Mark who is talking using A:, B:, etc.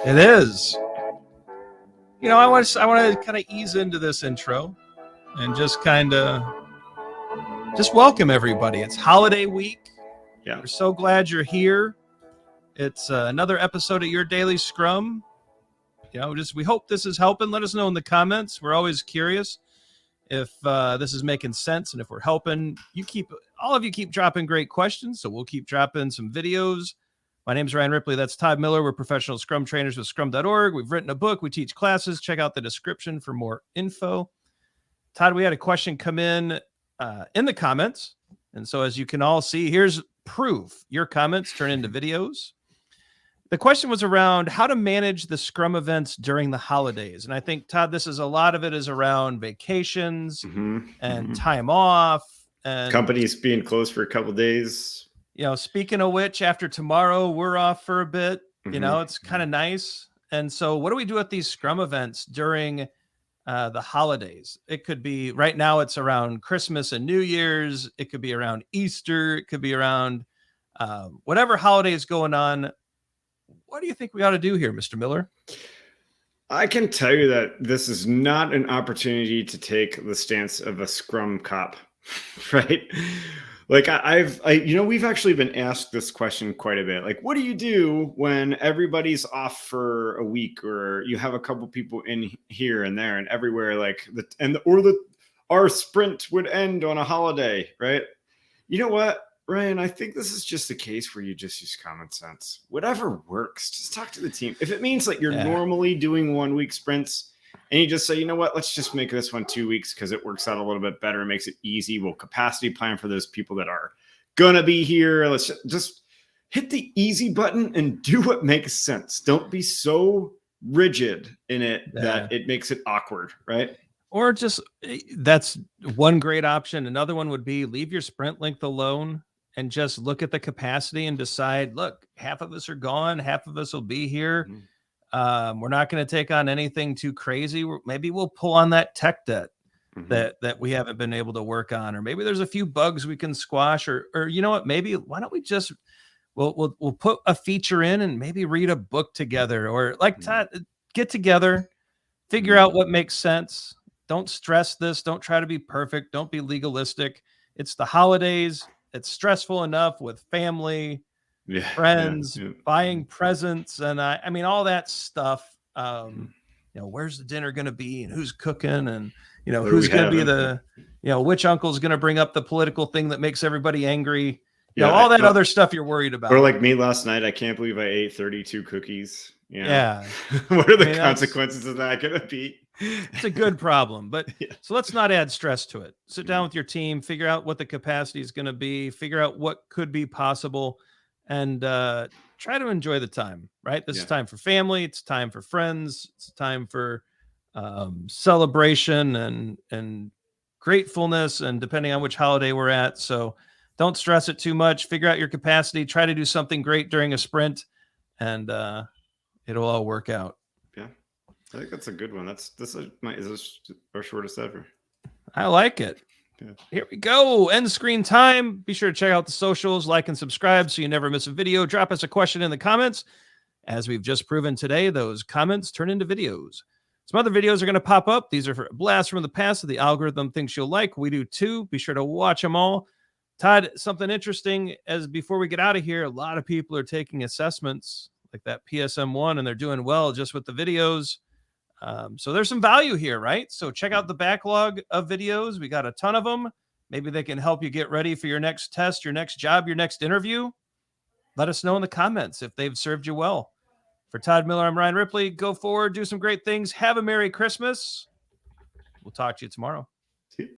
A: It is. I want to kind of ease into this intro and just welcome everybody. It's holiday week.
B: Yeah.
A: We're so glad you're here. It's another episode of Your Daily Scrum. We hope this is helping. Let us know in the comments. We're always curious if this is making sense and if we're helping. All of you keep dropping great questions, so we'll keep dropping some videos. My name's Ryan Ripley. That's Todd Miller. We're professional Scrum trainers with Scrum.org. We've written a book. We teach classes. Check out the description for more info. Todd, we had a question come in the comments. And so as you can all see, here's proof. Your comments turn into videos. The question was around how to manage the Scrum events during the holidays. And I think, Todd, a lot of it is around vacations and time off. And
B: companies being closed for a couple of days.
A: Speaking of which, after tomorrow, we're off for a bit. It's kind of nice. And so what do we do at these Scrum events during the holidays? It could be right now it's around Christmas and New Year's. It could be around Easter. It could be around whatever holiday is going on. What do you think we ought to do here, Mr. Miller?
B: I can tell you that this is not an opportunity to take the stance of a Scrum cop, right? Like we've actually been asked this question quite a bit. Like, what do you do when everybody's off for a week, or you have a couple people in here and there and everywhere, our sprint would end on a holiday, right? You know what, Ryan? I think this is just a case where you just use common sense. Whatever works, just talk to the team. If it means that you're normally doing 1 week sprints, and you just say, you know what, let's just make this one 2 weeks because it works out a little bit better. It makes it easy. We'll capacity plan for those people that are going to be here. Let's just hit the easy button and do what makes sense. Don't be so rigid in it that it makes it awkward, right?
A: Or that's one great option. Another one would be leave your sprint length alone and just look at the capacity and decide, look, half of us are gone. Half of us will be here. Mm-hmm. We're not going to take on anything too crazy. Maybe we'll pull on that tech debt that we haven't been able to work on, or maybe there's a few bugs we can squash, or you know what? Maybe why don't we just we'll put a feature in and maybe read a book together, or Todd, get together, figure out what makes sense. Don't stress this. Don't try to be perfect. Don't be legalistic. It's the holidays. It's stressful enough with family. Friends, buying presents, and I mean all that stuff. Where's the dinner going to be, and who's cooking, and who's going to be which uncle's going to bring up the political thing that makes everybody angry. All that other stuff you're worried about.
B: Or like me last night, I can't believe I ate 32 cookies.
A: Yeah.
B: What are the consequences of that going to be?
A: It's a good problem, but so let's not add stress to it. Sit down with your team, figure out what the capacity is going to be, figure out what could be possible. And try to enjoy the time, right? This is time for family. It's time for friends. It's time for celebration and gratefulness, and depending on which holiday we're at. So don't stress it too much. Figure out your capacity. Try to do something great during a sprint, and it'll all work out.
B: Yeah, I think that's a good one. Is this our shortest ever?
A: I like it. Yeah. Here we go. End screen time. Be sure to check out the socials, like and subscribe so you never miss a video. Drop us a question in the comments. As we've just proven today, those comments turn into videos. Some other videos are going to pop up. These are for blasts from the past that the algorithm thinks you'll like. We do too. Be sure to watch them all. Todd, something interesting as before we get out of here, a lot of people are taking assessments like that PSM1, and they're doing well just with the videos. So there's some value here, right? So check out the backlog of videos. We got a ton of them. Maybe they can help you get ready for your next test, your next job, your next interview. Let us know in the comments if they've served you well. For Todd Miller, I'm Ryan Ripley. Go forward, do some great things. Have a Merry Christmas. We'll talk to you tomorrow.